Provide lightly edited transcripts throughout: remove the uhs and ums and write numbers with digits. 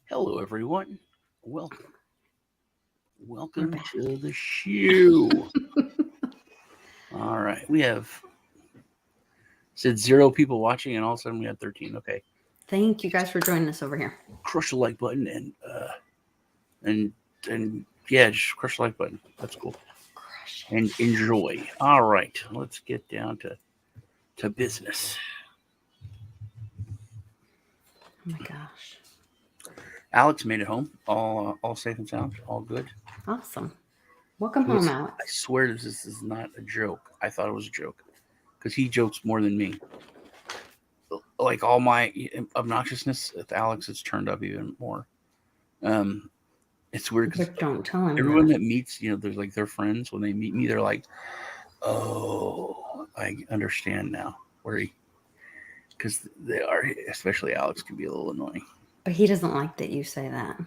Hello, everyone. Welcome to the show. All right, we have said 0 people watching, and all of a sudden we have 13. Okay, Thank you guys for joining us over here. Crush the like button and yeah, just crush the like button. That's cool. And enjoy. All right, let's get down to business. Oh my gosh. Alex made it home, all safe and sound, all good. Awesome. Welcome home, Alex. I swear this is not a joke. I thought it was a joke because he jokes more than me. Like all my obnoxiousness with Alex, it's turned up even more. It's weird because don't tell him. Everyone that meets, there's like their friends. When they meet me, they're like, "Oh, I understand now." Because they are, especially Alex, can be a little annoying. But he doesn't like that you say that.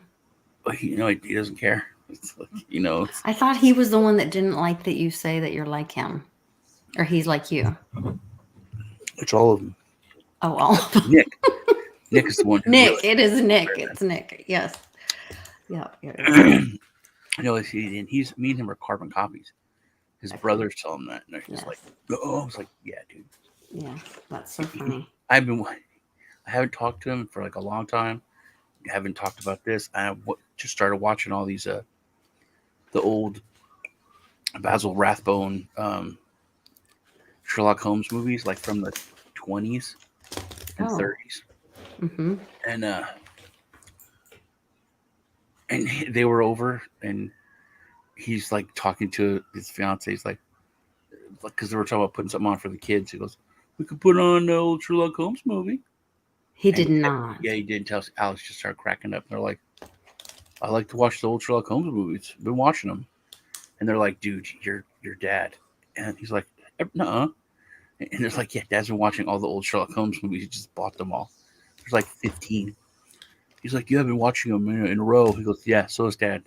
But he doesn't care. It's like, I thought he was the one that didn't like that you say that you're like him, or he's like you. It's all of them. Oh, all of them. Nick is the one. Nick, it is Nick. It's Nick. Yes. Yeah. He's me and him are carbon copies. His brothers tell him that, and they're just like, "Oh," I was like, "Yeah, dude." Yeah, that's so funny. I haven't talked to him for like a long time. I haven't talked about this. I just started watching all these the old Basil Rathbone Sherlock Holmes movies, like from the 20s and 30s. Mm-hmm. And they were over, and he's like talking to his fiance. He's like, because they were talking about putting something on for the kids. He goes, "We could put on the old Sherlock Holmes movie." He did not. Yeah, he did. Tell Alex just started cracking up. They're like, "I like to watch the old Sherlock Holmes movies. Been watching them." And they're like, "Dude, your dad." And he's like, "Nuh-uh." And they're like, "Yeah, Dad's been watching all the old Sherlock Holmes movies. He just bought them all. There's like 15." He's like, "You have been watching them in a row." He goes, "Yeah, so is Dad."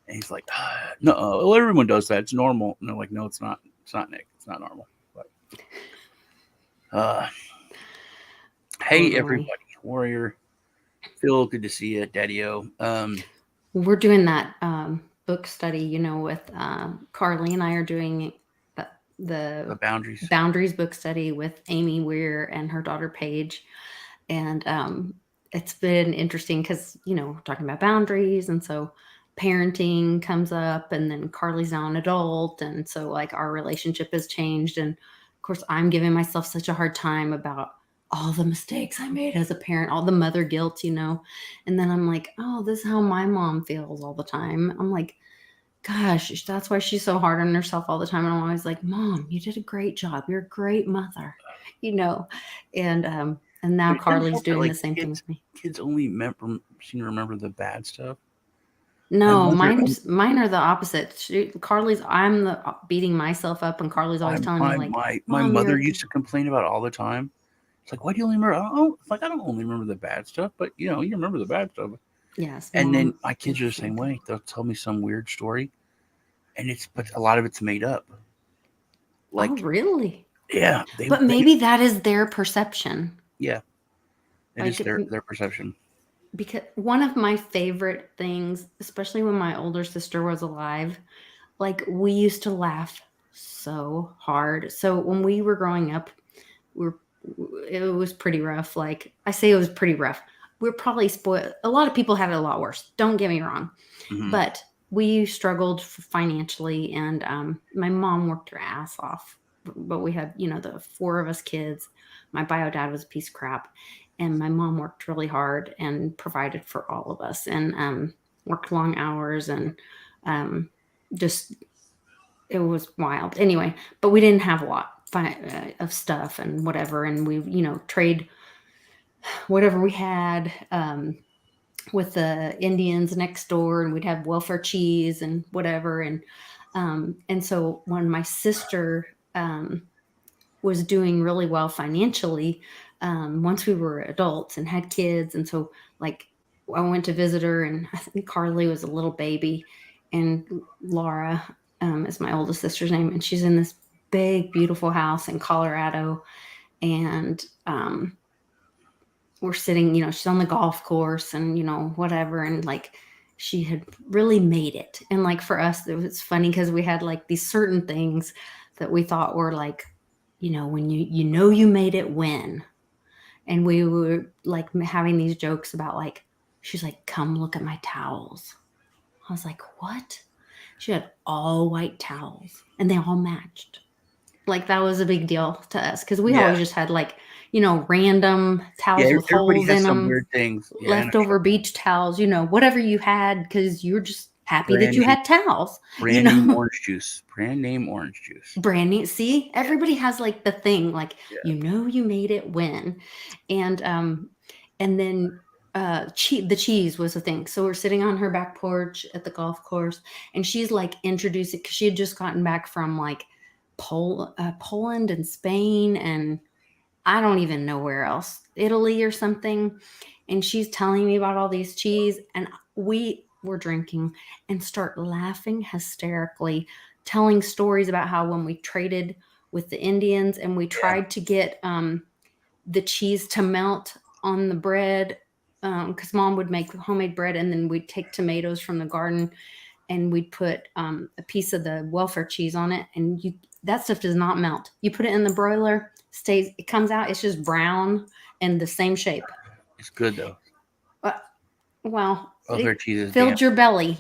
And he's like, "No, well, everyone does that. It's normal." And they're like, "No, it's not. It's not, Nick. It's not normal." But hey, everybody, Warrior, Phil, good to see you, Daddy-O. We're doing that book study, with Carly and I are doing the Boundaries book study with Amy Weir and her daughter Paige, and it's been interesting because talking about boundaries, and so parenting comes up, and then Carly's now an adult, and so like our relationship has changed, and of course I'm giving myself such a hard time about all the mistakes I made as a parent, all the mother guilt, and then I'm like, oh, this is how my mom feels all the time. I'm like, gosh, that's why she's so hard on herself all the time. And I'm always like, Mom, you did a great job. You're a great mother, and now Carly's doing the same thing with me. Kids only seem to remember the bad stuff. No, mine are the opposite. I'm the beating myself up, and Carly's always telling me like, my mother used to complain about it all the time. It's like, why do you only remember? I don't only remember the bad stuff, but you remember the bad stuff. Yes. And then my kids are the same way. They'll tell me some weird story, but a lot of it's made up. Like, oh, really? Yeah. But maybe that is their perception. Yeah. It is their perception. Because one of my favorite things, especially when my older sister was alive, like we used to laugh so hard. So when we were growing up, it was pretty rough. Like I say, it was pretty rough. We're probably spoiled. A lot of people had it a lot worse. Don't get me wrong. Mm-hmm. But we struggled financially, and my mom worked her ass off. But we had, the 4 of us kids. My bio dad was a piece of crap. And my mom worked really hard and provided for all of us, and worked long hours, and just it was wild. Anyway, but we didn't have a lot of stuff and whatever, and we trade whatever we had with the Indians next door, and we'd have welfare cheese and whatever, and so when my sister was doing really well financially, once we were adults and had kids, and so like I went to visit her, and I think Carly was a little baby, and Laura is my oldest sister's name, and she's in this big, beautiful house in Colorado, and we're sitting, she's on the golf course, and whatever, and like she had really made it, and like for us, it was funny because we had like these certain things that we thought were like, when you made it when. And we were like having these jokes about like, she's like, come look at my towels. I was like, what? She had all white towels and they all matched. Like that was a big deal to us because we Yeah, always just had like, random yeah. towels with Everybody holes has in some them, weird things. Yeah, I know. leftover beach towels, whatever you had because you're just happy that Brand you name, had towels, brand name orange juice. Brand name orange juice. brand new. See, Yeah, everybody has like the thing, like yeah, you made it when, and then the cheese was a thing. So we're sitting on her back porch at the golf course, and she's like introducing because she had just gotten back from like Poland and Spain, and I don't even know where else, Italy or something. And she's telling me about all these cheese, and we were drinking and start laughing hysterically, telling stories about how when we traded with the Indians and we yeah. tried to get the cheese to melt on the bread, because mom would make homemade bread, and then we'd take tomatoes from the garden and we'd put a piece of the welfare cheese on it, and that stuff does not melt. You put it in the broiler, it comes out, it's just brown and the same shape. It's good though. Uh, well, Welfare it cheese is damn. filled your belly,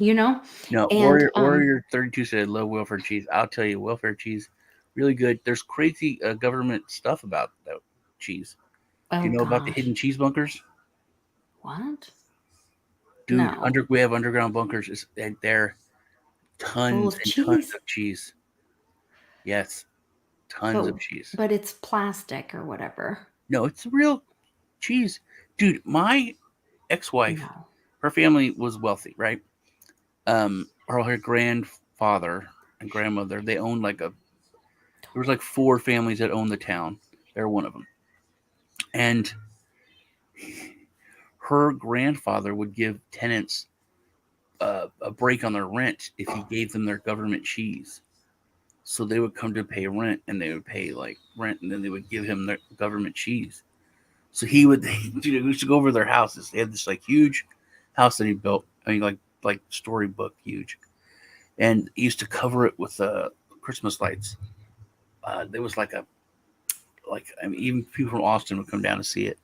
No, and Warrior 32 said love welfare cheese. I'll tell you, welfare cheese, really good. There's crazy government stuff about that cheese. Do oh you know about the gosh, hidden cheese bunkers? what? Dude, No, we have underground bunkers. And there full tons of and tons cheese, of cheese. Yes, tons but of cheese. but it's plastic or whatever. No, it's real cheese. Dude, my ex-wife, No, her family was wealthy, right? Her grandfather and grandmother, they owned like there was like four families that owned the town. They're one of them. And her grandfather would give tenants a break on their rent if he gave them their government cheese. So they would come to pay rent, and they would pay like rent, and then they would give him their government cheese. So he would, dude, we used to go over to their houses. They had this like huge house that he built. I mean, like storybook huge, and he used to cover it with Christmas lights. There was I mean, even people from Austin would come down to see it.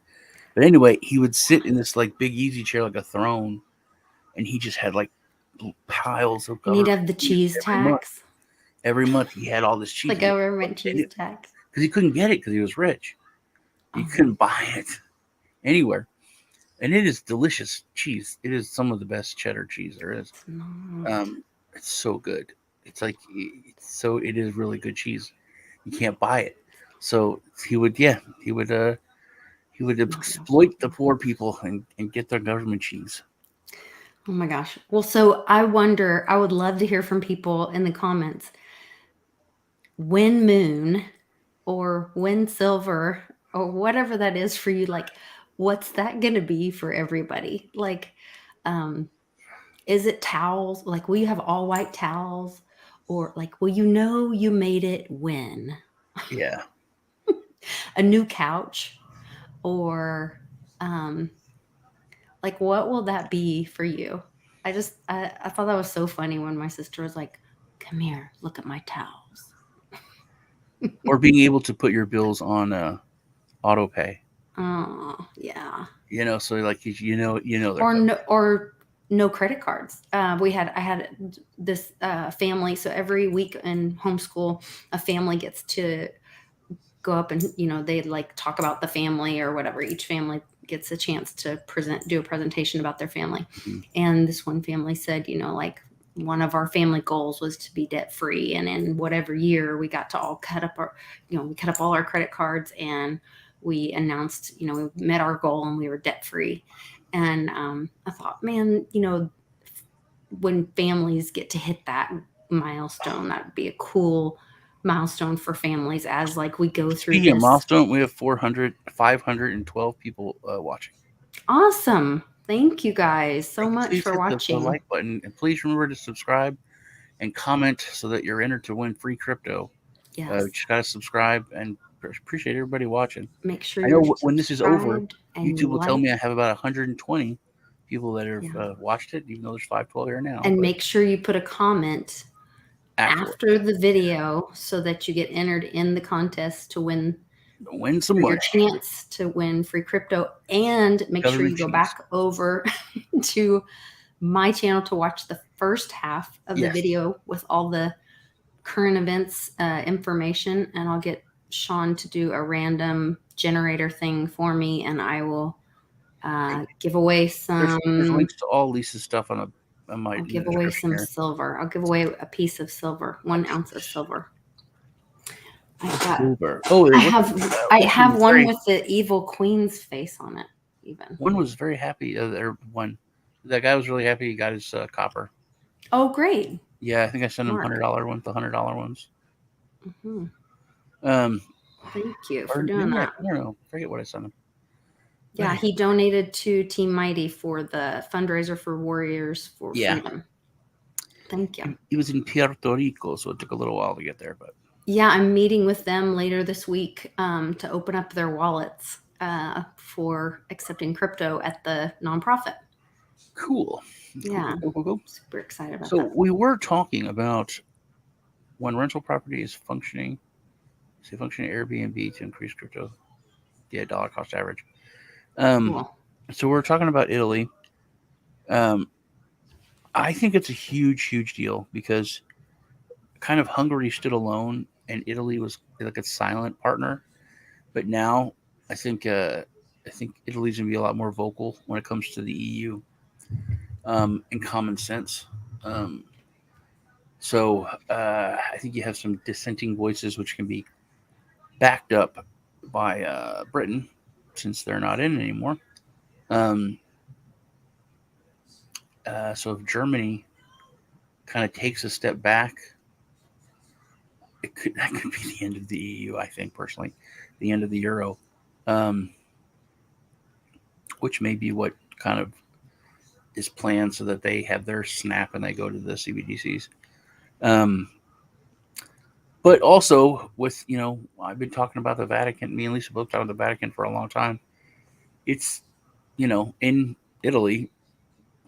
But anyway, he would sit in this like big easy chair, like a throne, and he just had like piles of and he'd government have the cheese cheese every month. tax, Every month he had all this the cheese, government cheese tax. because he couldn't get it because he was rich. You Oh, couldn't buy it anywhere, and it is delicious cheese. It is some of the best cheddar cheese there is. it's not. Um, it's so good. It's like it is really good cheese. You can't buy it, so he would he would No, no. exploit the poor people and get their government cheese. Oh my gosh. Well, so I would love to hear from people in the comments. When moon or when silver or whatever that is for you, like, what's that going to be for everybody? Like, um, is it towels? Like, will you have all white towels? Or like, will you made it when? Yeah. A new couch? Or um, like, what will that be for you? I thought that was so funny when my sister was like, come here, look at my towels. Or being able to put your bills on auto pay. Oh, yeah. So like they're Or coming. no credit cards. I had this family. So every week in homeschool, a family gets to go up and they like talk about the family or whatever. Each family gets a chance to do a presentation about their family. Mhm. And this one family said, like one of our family goals was to be debt free, and in whatever year we got to all we cut up all our credit cards, and we announced we met our goal and we were debt free. And I thought, man, when families get to hit that milestone, that would be a cool milestone for families as like we go through Speaking of this. milestone, we have 512 people watching. Awesome. Thank you guys so much Please for hit the watching. like button, and please remember to subscribe and comment so that you're entered to win free crypto. Yes. Just gotta subscribe, and appreciate everybody watching. Make sure I you're know when this is over, subscribed and YouTube will tell like. me I have about 120 people that have Yeah. watched it, even though there's 512 here now. And but make sure you put a comment afterwards, after the video so that you get entered in the contest to win some your money. chance to win free crypto. And make sure you go back over to my channel to watch the first half of the video with all the current events information, and I'll get Sean to do a random generator thing for me, and I will give away some. There's links to all Lisa's stuff on my. I'll give away some silver. I'll give away a piece of silver, 1 ounce of silver. I have one with the evil queen's face on it. Even one was very happy. That guy was really happy. He got his copper. Oh, great! Yeah, I think I sent him $100 ones, the $100 ones. Thank you for doing that. I don't know. Forget what I sent him. Yeah, he donated to Team Mighty for the fundraiser for Warriors for Freedom. Thank you. He was in Puerto Rico, so it took a little while to get there, but yeah, I'm meeting with them later this week to open up their wallets for accepting crypto at the nonprofit. Cool. Yeah, cool. Super excited about that. So we were talking about when rental property is functioning Airbnb to increase crypto. Yeah, dollar cost average. Cool. So we're talking about Italy. I think it's a huge, huge deal because kind of Hungary stood alone and Italy was like a silent partner. But now I think Italy's gonna be a lot more vocal when it comes to the EU and common sense. So I think you have some dissenting voices which can be backed up by Britain since they're not in anymore. So if Germany kind of takes a step back, that could be the end of the EU. I think personally, the end of the euro, which may be what kind of is planned so that they have their snap and they go to the CBDCs. But also with I've been talking about the Vatican. Me and Lisa both talked about the Vatican for a long time. It's in Italy,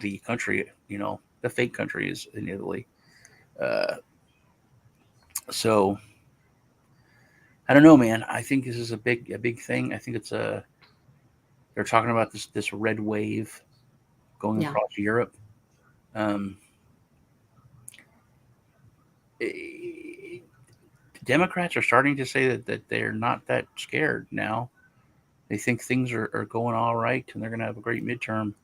the country, the fake country is in Italy. So I don't know, man. I think this is a big thing. I think they're talking about this red wave going across Europe. Democrats are starting to say that they're not that scared now. They think things are going all right and they're going to have a great midterm.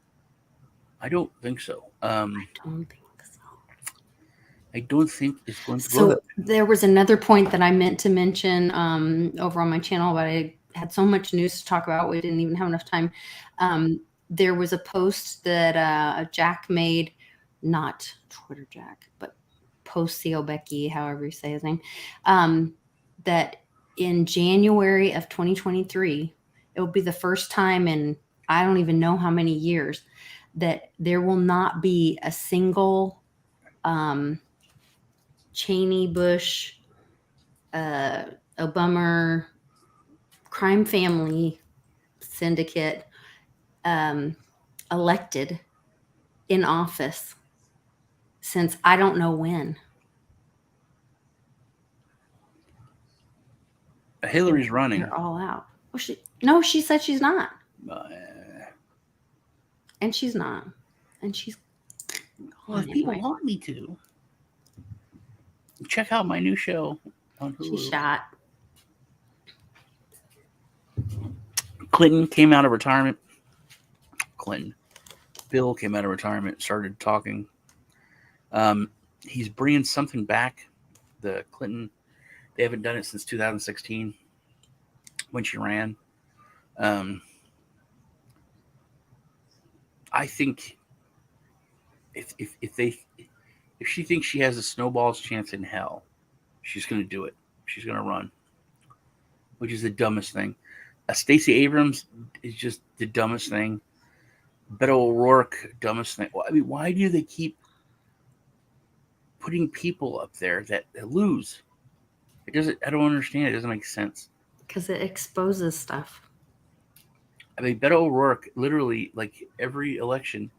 I don't think so. I don't think it's going to go that way. There was another point that I meant to mention over on my channel, but I had so much news to talk about. We didn't even have enough time. There was a post that Jack made, not Twitter Jack, but Post CO Becky, however you say his name, that in January of 2023, it will be the first time in I don't even know how many years that there will not be a single Cheney, Bush, Obama crime family syndicate elected in office since I don't know when. Hillary's running. They're all out. She said she's not. And she's not. And she's if people want me to, check out my new show on Hulu. She shot. Clinton came out of retirement. Bill came out of retirement, started talking. He's bringing something back. The Clinton, they haven't done it since 2016 when she ran. I think if she thinks she has a snowball's chance in hell, she's going to do it. She's going to run, which is the dumbest thing. Stacey Abrams is just the dumbest thing. Beto O'Rourke, dumbest thing. I mean, why do they keep putting people up there that lose? It doesn't. I don't understand. It doesn't make sense. Because it exposes stuff. I mean, Beto O'Rourke literally, like every election,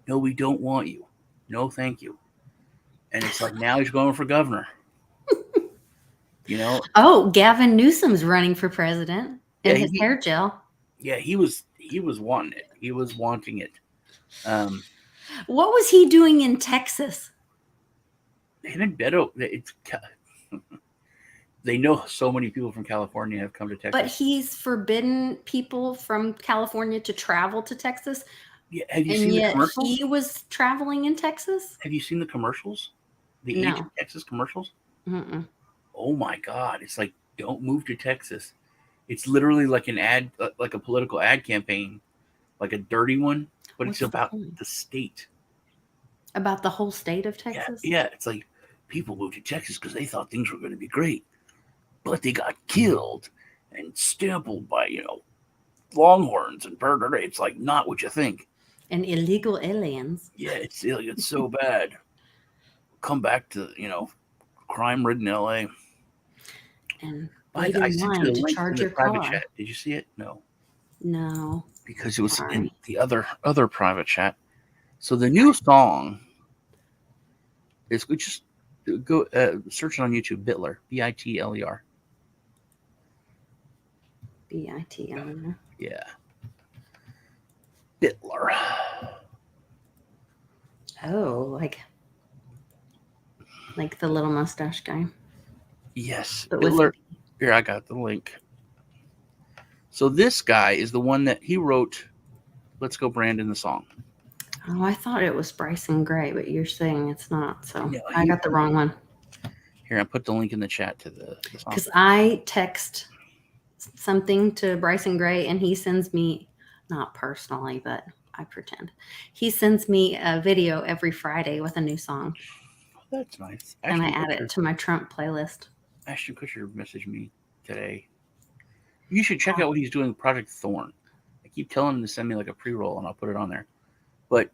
no, we don't want you. No, thank you. And it's like now he's going for governor. You know? Oh, Gavin Newsom's running for president Yeah, in his hair gel. yeah, he was wanting it. He was wanting it. Um, What was he doing in Texas? him and Beto, they know so many people from California have come to Texas. But he's forbidden people from California to travel to Texas. Yeah, have you And seen the yet commercials? he was traveling in Texas? Have you seen the commercials? The Age of No. Texas commercials? Mm-mm. Oh my God! It's like don't move to Texas. It's literally like an ad, like a political ad campaign, like a dirty one, but What's it's about point? the state. About the whole state of Yeah, Texas? yeah. It's like people moved to Texas because they thought things were going to be great, but they got killed and stampled by longhorns and burger. It's like not what you think. And illegal aliens. Yeah, it's so bad. Come back to crime-ridden L.A. And I wait in sent you line the to link in charge the your private car. chat. Did you see it? No, No. because it was in Sorry. the other private chat. So the new song is just go search it on YouTube. Bitler, Bitler. Bitler. Yeah, Bitler. Oh, like the little mustache guy. Yes, But with Bitler. Here, I got the link. So this guy is the one that he wrote "Let's Go Brandon" the song. oh, I thought it was Bryson Gray, but you're saying it's not. So No, I got the wrong one. Here, I put the link in the chat to the song. Because I text something to Bryson Gray and he sends me, not personally, but I pretend. He sends me a video every Friday with a new song. That's nice. And I add it to my Trump playlist. Ashton Kutcher messaged me today. You should check out what he's doing with Project Thorn. I keep telling him to send me like a pre-roll and I'll put it on there. But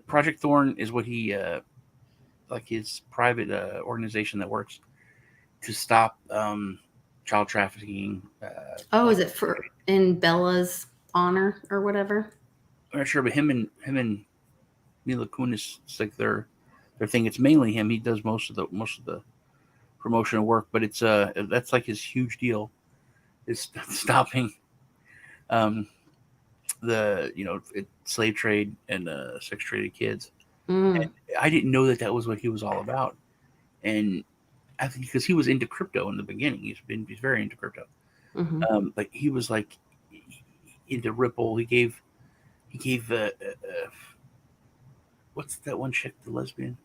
Project Thorn is what he, like his private organization that works to stop child trafficking. Oh, is it for in Bella's honor or whatever? I'm not sure, but him and Mila Kunis, it's like their thing. It's mainly him. He does most of the promotional work, but it's that's like his huge deal. Is stopping the slave trade and sex trade of kids. And I didn't know that was what he was all about. And I think because he was into crypto in the beginning, he's very into crypto. Mm-hmm. But he was like into Ripple. He gave what's that one chick, the lesbian?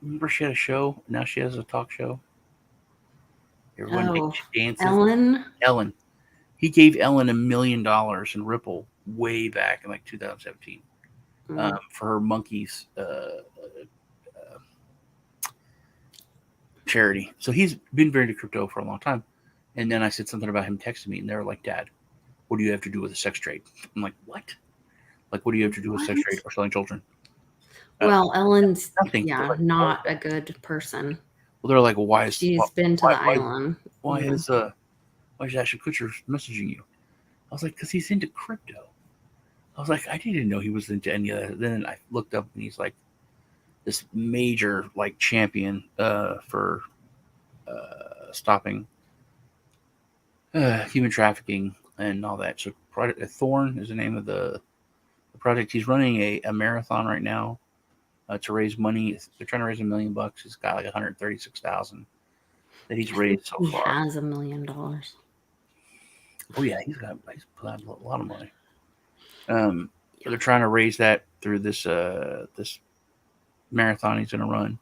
Remember she had a show? Now she has a talk show. Everyone dances. Ellen. He gave Ellen $1 million in Ripple way back in like 2017 for her monkeys charity. So he's been very into crypto for a long time. And then I said something about him texting me, and they were like, "Dad, what do you have to do with a sex trade?" I'm like, "What? Like, what do you have to do with sex trade or selling children?" Well, Ellen's nothing. like, not a good person. Well, they're like, well, "Why is she's been to the island? Why is Ashton Kutcher messaging you?" I was like, "Because he's into crypto." I was like, I didn't know he was into any of that. Then I looked up, and he's like this major like champion for stopping human trafficking and all that. So Project Thorn is the name of the project. He's running a marathon right now to raise money. They're trying to raise $1 million. He's got like 136,000 that he's raised so far. He has $1 million. Oh yeah, he's put out a lot of money. They're trying to raise that through this this marathon he's going to run.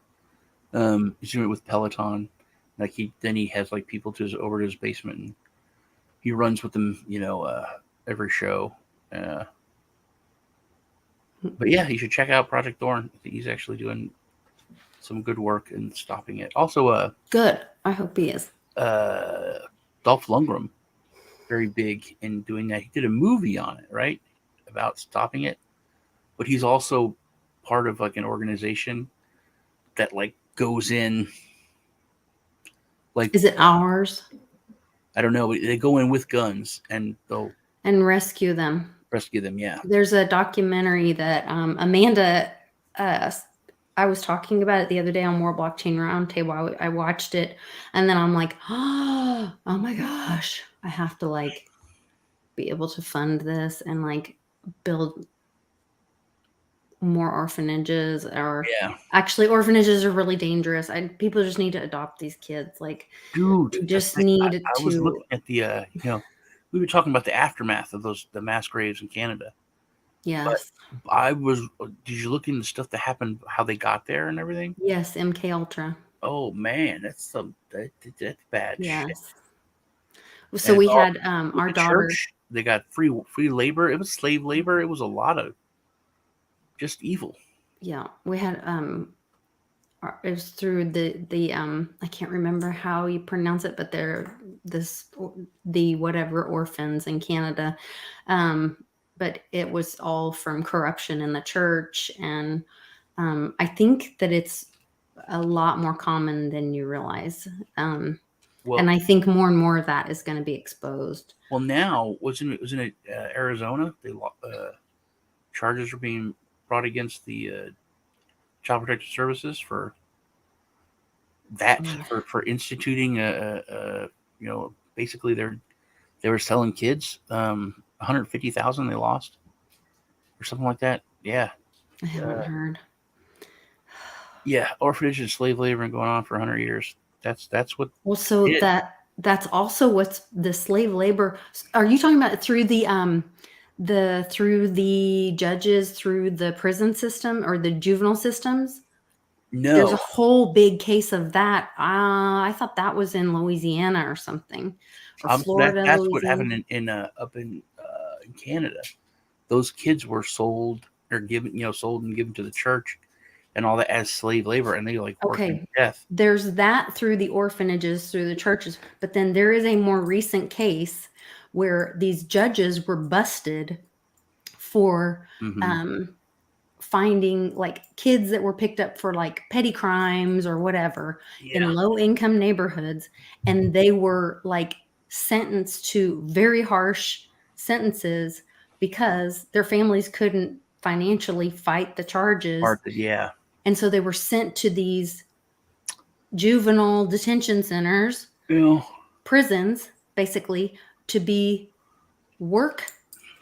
He's doing it with Peloton. Like he has like people over to his basement, and he runs with them. Every show. But yeah, you should check out Project Thorn. I think he's actually doing some good work in stopping it. Also, good. I hope he is. Dolph Lundgren very big in doing that. He did a movie on it, right, about stopping it. But he's also part of like an organization that like goes in, like Is it ours? I don't know, they go in with guns and they'll And rescue them. rescue them. Yeah. There's a documentary that Amanda, uh, I was talking about it the other day on More Blockchain Roundtable. I watched it, and then I'm like, oh my gosh, I have to like be able to fund this and like build more orphanages. Or Yeah, actually, orphanages are really dangerous. People just need to adopt these kids. Like, dude, we that's just like need I was to, looking at the we were talking about the aftermath of the mass graves in Canada. But yes, did you look into stuff that happened, how they got there and everything? yes, MK Ultra. Oh man, that's bad shit. Yes. So And it's we all had with our the daughter. church. They got free labor. It was slave labor. It was a lot of just evil. Yeah, we had it was through the I can't remember how you pronounce it, but they're the whatever orphans in Canada. Um, but it was all from corruption in the church, and I think that it's a lot more common than you realize. And Well, I think more and more of that is going to be exposed. now wasn't it Arizona? Charges are being brought against the Child Protective Services for that, Mm. for instituting basically they were selling kids 150,000 they lost or something like that. Yeah. I haven't uh, heard. yeah, orphanage and slave labor going on for 100 years. That's what Well, so it is. that's also what's the slave labor. Are you talking about through the through the judges, through the prison system or the juvenile systems? There's a No, whole big case of that. I thought that was in Louisiana or something, or Florida, that's what Louisiana. happened in up in Canada. Those kids were sold or given, sold and given to the church and all that as slave labor, and they like worked them Okay, to death. there's that through the orphanages, through the churches, but then there is a more recent case where these judges were busted for Hmm. um, finding like kids that were picked up for like petty crimes or whatever Yeah, in low income neighborhoods, and they were like sentenced to very harsh sentences because their families couldn't financially fight the charges, part that. Yeah, and so they were sent to these juvenile detention centers, you know, prisons, basically, to be work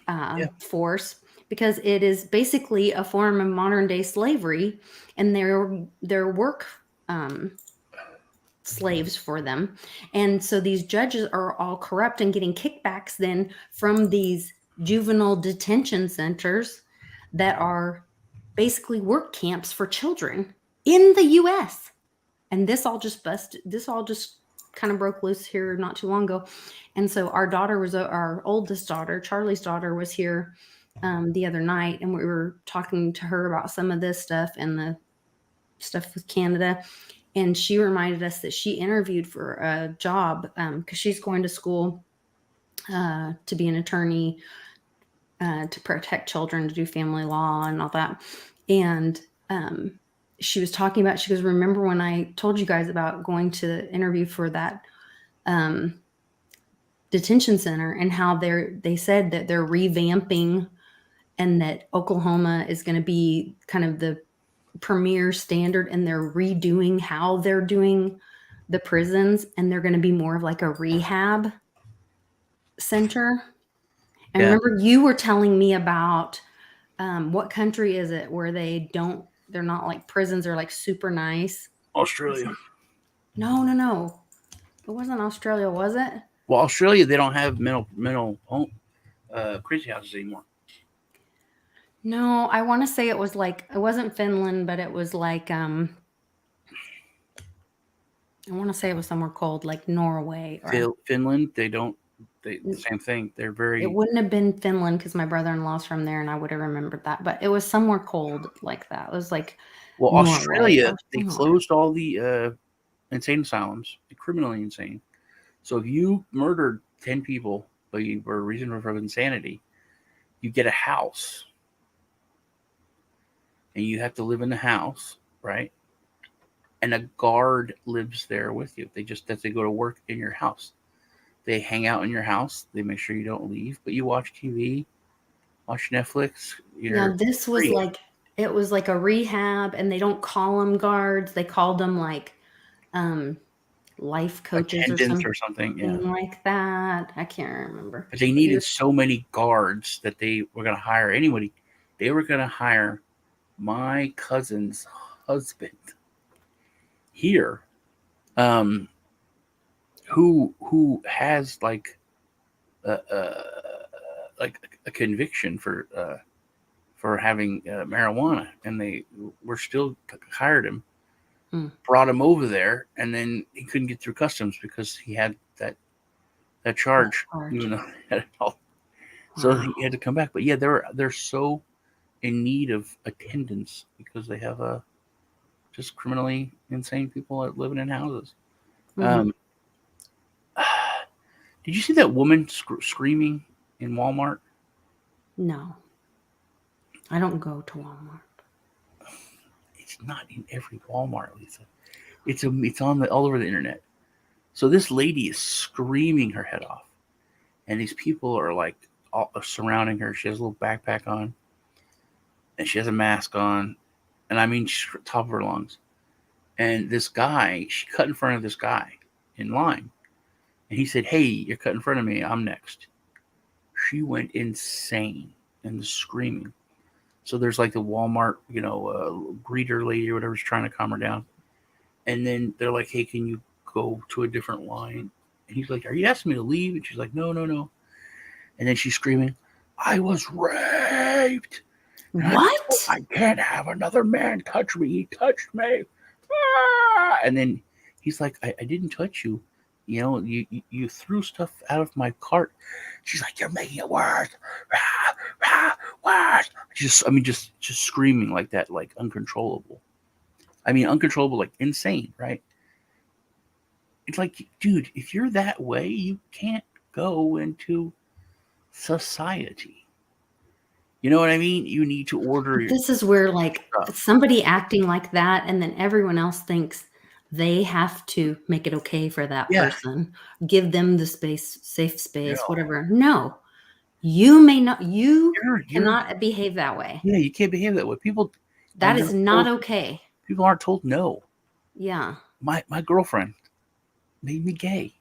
yeah, force, because it is basically a form of modern day slavery, and they're work um, slaves for them. And so these judges are all corrupt and getting kickbacks then from these juvenile detention centers that are basically work camps for children in the US. And this all just kind of broke loose here not too long ago. And so our oldest daughter, Charlie's daughter, was here the other night, and we were talking to her about some of this stuff and the stuff with Canada. And she reminded us that she interviewed for a job because she's going to school to be an attorney, to protect children, to do family law and all that. And she was talking about, she goes, remember when I told you guys about going to interview for that um, detention center, and how they said that they're revamping, and that Oklahoma is going to be kind of the premier standard, and they're redoing how they're doing the prisons, and they're going to be more of like a rehab center. And yeah. remember, you were telling me about what country is it where they're not like prisons, are like super nice. Australia. No, no, no. It wasn't Australia, was it? Well, Australia, they don't have mental home crazy houses anymore. No, I want to say it was like, it wasn't Finland, but it was like I want to say it was somewhere cold, like Norway, or Finland, they don't. The same thing. They're it very wouldn't have been Finland because my brother-in-law's from there and I would have remembered that, but it was somewhere cold like that. It was like well. Norway Australia, or they somewhere. closed all the insane asylums, criminally insane. So if you murdered 10 people but for a reason of insanity, you get a house, and you have to live in the house, right? And a guard lives there with you. They go to work in your house. They hang out in your house. They make sure you don't leave, but you watch TV, watch Netflix. Now You're this was free. like it was like a rehab, and they don't call them guards. They called them like um life coaches or Attendance something or something, yeah. like that. I can't remember. But they But needed so many guards that they were going to hire anybody. They were going to hire my cousin's husband here, um, who has like a conviction for having marijuana, and they were still hired him, brought him over there, and then he couldn't get through customs because he had that charge, even though he had it all. So he had to come back. But yeah, they're so in need of attendance because they have just criminally insane people living in houses. Um, did you see that woman screaming in Walmart? No, I don't go to Walmart. It's not in every Walmart, Lisa. It's on all over the internet. So this lady is screaming her head off, and these people are like all surrounding her. She has a little backpack on, and she has a mask on, and I mean, she's top of her lungs. And this guy, she cut in front of this guy in line, and he said, "Hey, you're cut in front of me. I'm next." She went insane and screaming. So there's like the Walmart, greeter lady or whatever's trying to calm her down. And then they're like, "Hey, can you go to a different line?" And he's like, "Are you asking me to leave?" And she's like, "No, no, no." And then she's screaming, "I was raped. And What? I can't have another man touch me. He touched me." Ah! And then he's like, I didn't touch you. You threw stuff out of my cart. She's like, "You're making it worse. Worse." Just screaming like that, like uncontrollable. I mean, uncontrollable, like insane, right? It's like, dude, if you're that way, you can't go into society. You know what I mean? You need to order your This is where like stuff. somebody acting like that, and then everyone else thinks they have to make it okay for that Yeah. person, give them the space, safe space, No. whatever. No, you may not, you You're cannot behave that way. Yeah, you can't behave that way. People are That is not not told okay. people aren't told no. Yeah. My girlfriend made me gay.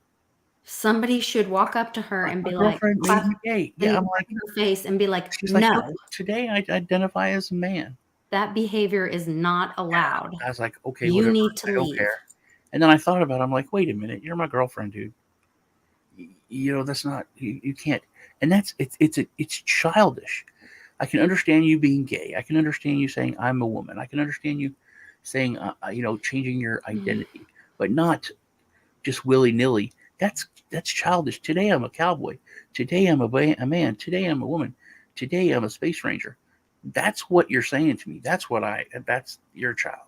Somebody should walk up to her and My be like, girlfriend made clap me gay. in Yeah, I'm like, her face and be like, she's like, "Look, no, today I identify as a man." that behavior is not allowed. I was like, "Okay, You whatever. need to I don't leave. care." And then I thought about it. I'm like, "Wait a minute. You're my girlfriend, dude. That's not you can't." And it's childish. I can understand you being gay. I can understand you saying I'm a woman. I can understand you saying changing your identity, but not just willy nilly. That's childish. Today I'm a cowboy. Today I'm a man. Today I'm a woman. Today I'm a space ranger. That's what you're saying to me. That's your child.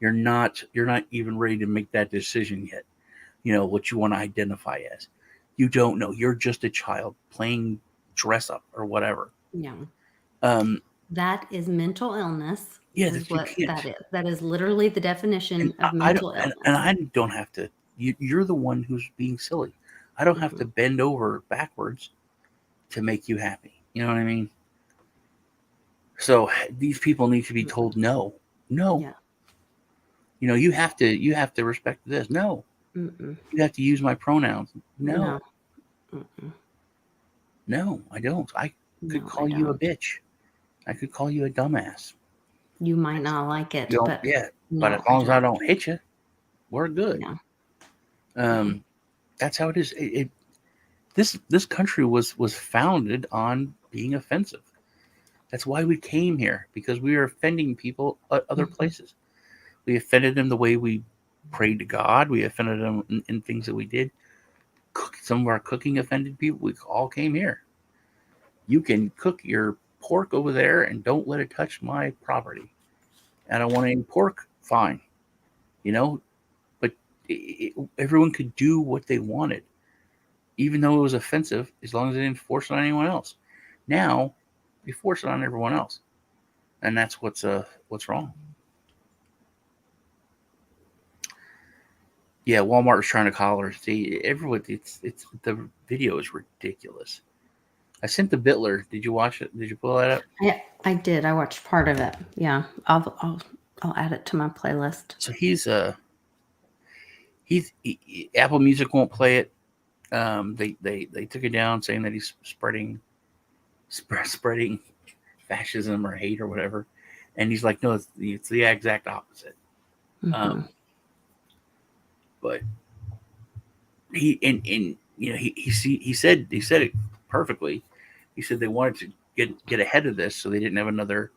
You're not even ready to make that decision yet. What you want to identify as. You don't know. You're just a child playing dress up or whatever. Yeah. Um, That is mental illness, yeah, is that you what can't. that is. That is literally the definition of I don't, mental illness. and I don't have to. You're the one who's being silly. I don't have to bend over backwards to make you happy. You know what I mean? So these people need to be told no, no. Yeah. You have to respect this. No, Mm-mm. you have to use my pronouns. No. No, no, I don't. I could No, I call you a don't. bitch. I could call you a dumbass. You might not like You it, don't, but yeah. But as no, I long as I don't. don't hit you, we're good. No. Um, that's how it is. This country was founded on being offensive. That's why we came here, because we were offending people at other places. We offended them the way we prayed to God. We offended them in things that we did. Some of our cooking offended people. We all came here. You can cook your pork over there and don't let it touch my property. I don't want any pork. Fine, but everyone could do what they wanted. even though it was offensive, as long as they didn't force it on anyone else. Now, they force it on everyone else, and that's what's wrong. Yeah, Walmart was trying to call her. See, everyone, it's the video is ridiculous. I sent the Bitler. Did you watch it? Did you pull that up? I did. I watched part of it. Yeah, I'll add it to my playlist. So Apple Music won't play it. They took it down, saying that he's spreading fascism or hate or whatever. And he's like, no, it's the exact opposite. Mm-hmm. But he said it perfectly. He said they wanted to get ahead of this, so they didn't have another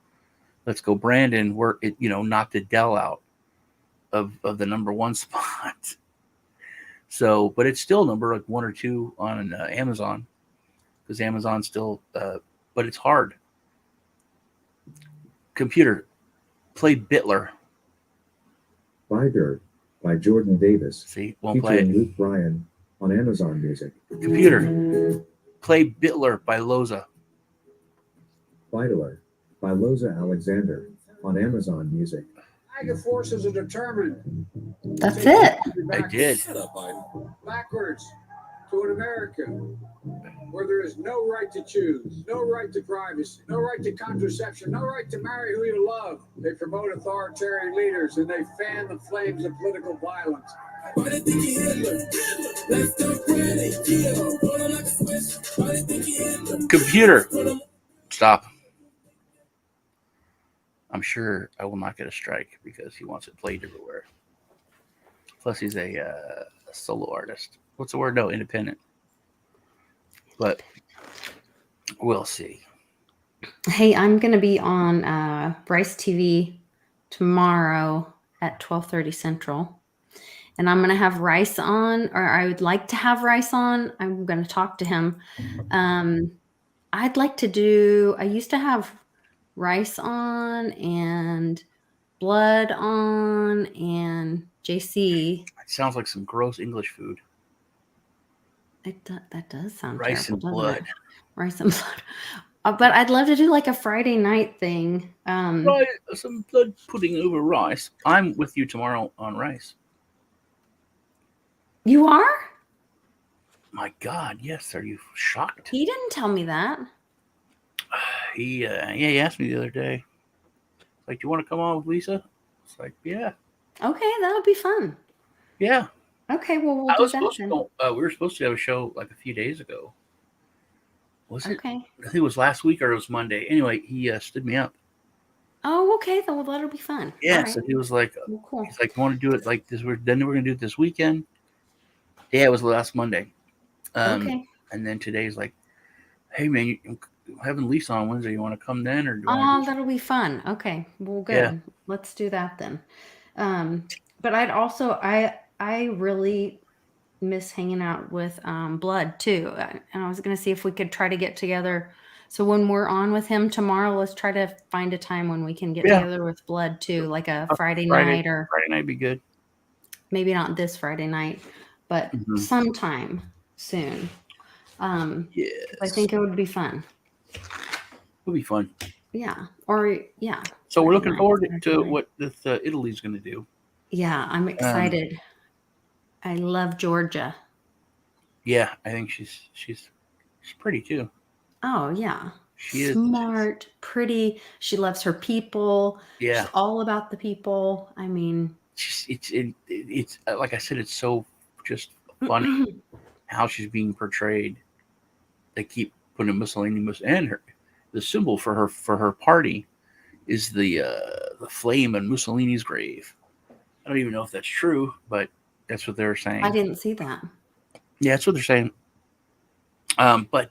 "Let's Go Brandon" where it knocked Adele out of the number one spot. So, but it's still number like 1 or 2 on Amazon, because Amazon still, but it's hard. Computer, play Bitler. Buy Dirt by Jordan Davis. See, won't play it. Featuring Luke Bryan on Amazon Music. Computer, play Bitler by Loza. Vitler by Loza Alexander on Amazon Music. MAGA forces are determined. That's it. I did. Backwards to an America where there is no right to choose, no right to privacy, no right to contraception, no right to marry who you love. They promote authoritarian leaders and they fan the flames of political violence. Computer, stop. I'm sure I will not get a strike because he wants it played everywhere. Plus, he's a solo artist. What's the word? No, independent. But we'll see. Hey, I'm going to be on Bryce TV tomorrow at 12:30 Central. And I'm going to have Rice on, or I would like to have Rice on. I'm going to talk to him. I'd like to do, I used to have Rice on and Blood on and JC. It sounds like some gross English food. That does sound Rice terrible, and blood. Rice and blood. But I'd love to do like a Friday night thing. Right, some blood pudding over rice. I'm with you tomorrow on rice. You are? My God, yes. Are you shocked? He didn't tell me that. He asked me the other day. Like, do you want to come on with Lisa? It's like, yeah. Okay, that'll be fun. Yeah. Okay, well, we'll do that then. We were supposed to have a show like a few days ago. Was it? Okay. I think it was last week or it was Monday. Anyway, he stood me up. Oh, okay. Well, that'll be fun. Yeah, right. so he was like, well, cool. He's like, you want to do it like this? Then we're going to do it this weekend. Yeah, it was last Monday. Okay. And then today's like, hey, man, I'm having Lisa on Wednesday. You want to come then? Or do you that'll be fun. Okay. Well, good. Yeah. Let's do that then. But I'd also, I really miss hanging out with Blood too. And I was going to see if we could try to get together. So when we're on with him tomorrow, let's try to find a time when we can get together with Blood too, like a Friday night or Friday night be good. Maybe not this Friday night, but sometime soon. Yes. I think it would be fun. It'll be fun. Yeah. Or yeah. So we're looking forward to what this Italy's going to do. Yeah, I'm excited. I love Georgia. Yeah, I think she's pretty too. Oh yeah, she is smart, pretty. She loves her people. Yeah, she's all about the people. I mean, it's like I said, it's so just funny how she's being portrayed. They keep putting Mussolini and the symbol for her party is the flame in Mussolini's grave. I don't even know if that's true, but that's what they're saying. I didn't see that. Yeah, that's what they're saying. But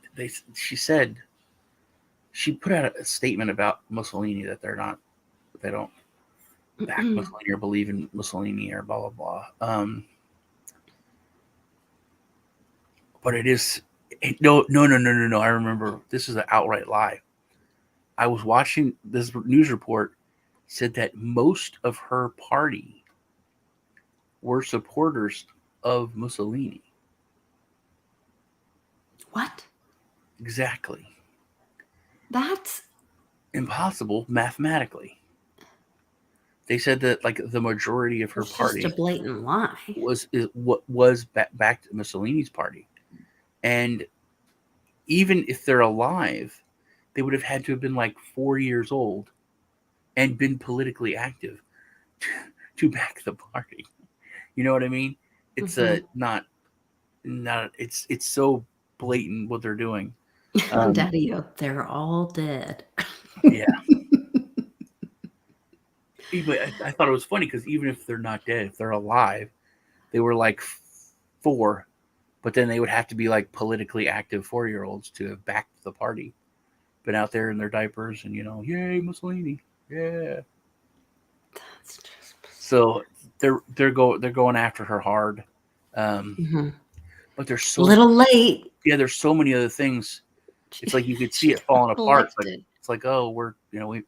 she put out a statement about Mussolini that they don't back Mussolini or believe in Mussolini or blah blah blah. But it is no. I remember this is an outright lie. I was watching this news report said that most of her party were supporters of Mussolini. What? Exactly. That's Impossible mathematically. They said that like the majority of her it's just a party blatant lie. was back to Mussolini's party, and even if they're alive, they would have had to have been like 4 years old and been politically active to back the party. You know what I mean? It's not it's so blatant what they're doing. Daddy, they're all dead. Yeah. But I thought it was funny because even if they're not dead, if they're alive, they were like 4, but then they would have to be like politically active 4-year-olds to have backed the party, been out there in their diapers and yay Mussolini, yeah. That's just So they're going after her hard, but there's so little late. there's so many other things. It's like you could see it falling apart. It's like oh we're we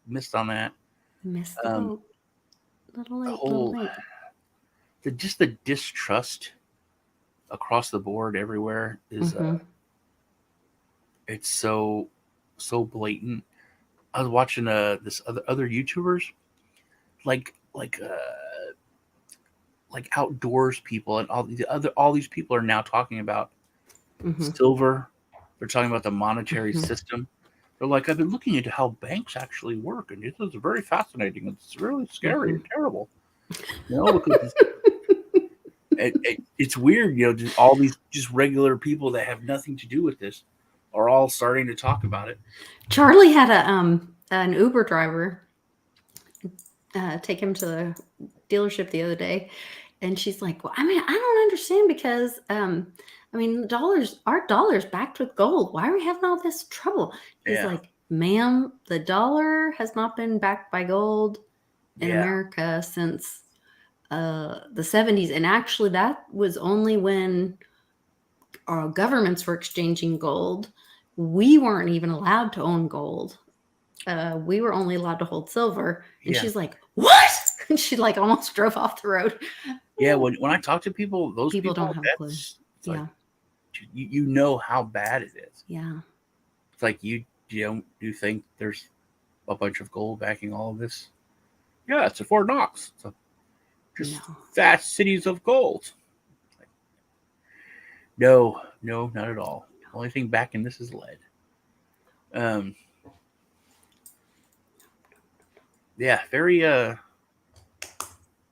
missed on that. Missed the boat. Little late. Whole, Little late. the distrust across the board everywhere is it's so blatant. I was watching this other YouTubers like outdoors people and all these people are now talking about silver. They're talking about the monetary system. They're like, I've been looking into how banks actually work, and this is very fascinating. It's really scary and terrible. Because it's weird. Just all these just regular people that have nothing to do with this are all starting to talk about it. Charlie had an Uber driver take him to the dealership the other day, and she's like, well, I don't understand because our dollar's backed with gold. Why are we having all this trouble? He's like, ma'am, the dollar has not been backed by gold in America since the 70s, and actually that was only when our governments were exchanging gold. We weren't even allowed to own gold. We were only allowed to hold silver. And she's like, what? And she like almost drove off the road. Yeah, when I talk to people, those people don't have a clue. Like, you know how bad it is. Yeah. It's like you think there's a bunch of gold backing all of this? Yeah, it's a Fort Knox. It's just vast cities of gold. No, not at all. The only thing backing this is lead. Yeah, very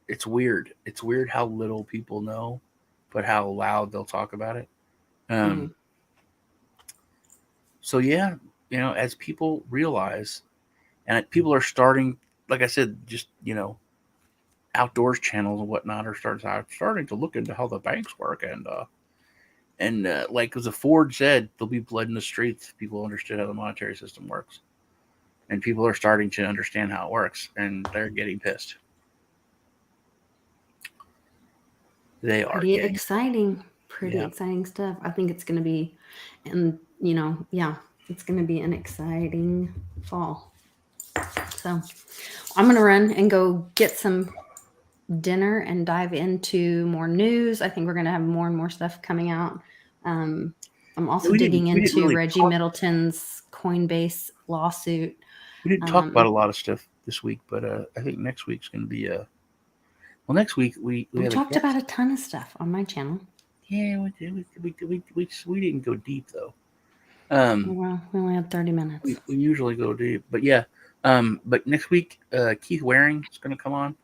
it's weird. It's weird how little people know, but how loud they'll talk about it. So yeah, as people realize, and people are starting, like I said, just outdoors channels and whatnot are starting to look into how the banks work, and like as Ford said, there'll be blood in the streets if people understood how the monetary system works, and people are starting to understand how it works, and they're getting pissed. They are pretty exciting stuff. I think it's going to be, and it's going to be an exciting fall. So I'm going to run and go get some dinner and dive into more news. I think we're going to have more and more stuff coming out. I'm also digging into really Reggie Middleton's Coinbase lawsuit. We didn't talk about a lot of stuff this week, but I think next week's going to be well, next week we talked about a ton of stuff on my channel. Yeah, we didn't go deep though. Well, we only had 30 minutes. We usually go deep, but yeah. But next week, Keith Waring is going to come on.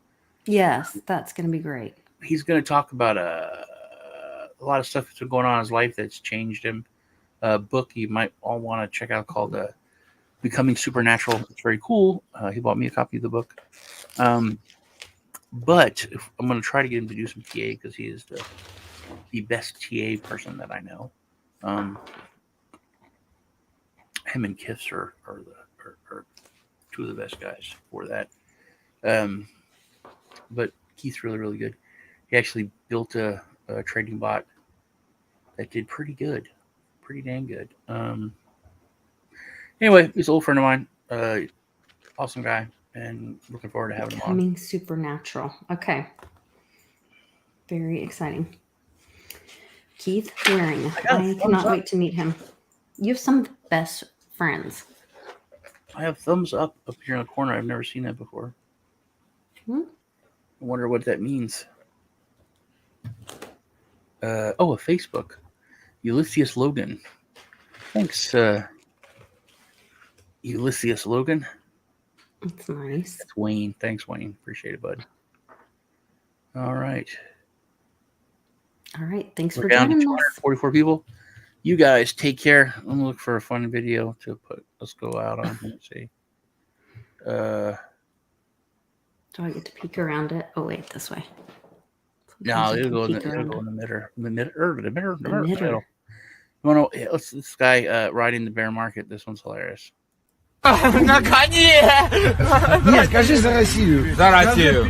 Yes, that's going to be great. He's going to talk about a lot of stuff that's been going on in his life that's changed him. A book you might all want to check out called Becoming Supernatural. It's very cool. He bought me a copy of the book. But I'm going to try to get him to do some TA because he is the best TA person that I know. Him and Kiffs are two of the best guys for that. But Keith's really, really good. He actually built a trading bot that did pretty good. Pretty dang good. Anyway, he's an old friend of mine. Awesome guy. And looking forward to having him on. Becoming Supernatural. Okay. Very exciting. Keith Waring. I cannot wait to meet him. You have some of the best friends. I have thumbs up here in the corner. I've never seen that before. I wonder what that means. A Facebook. Ulysses Logan. Thanks, Ulysses Logan. That's nice. That's Wayne. Thanks, Wayne. Appreciate it, bud. All right. All right. Thanks We're for down to joining us. 244 people. You guys take care. I'm gonna look for a fun video to put. Let's go out on. Let's see. Do I get to peek around it? Oh, wait, this way. No, it'll go in the middle. The middle. No, let's this guy riding the bear market. This one's hilarious. На коне! Нет, скажи за Россию. За Россию.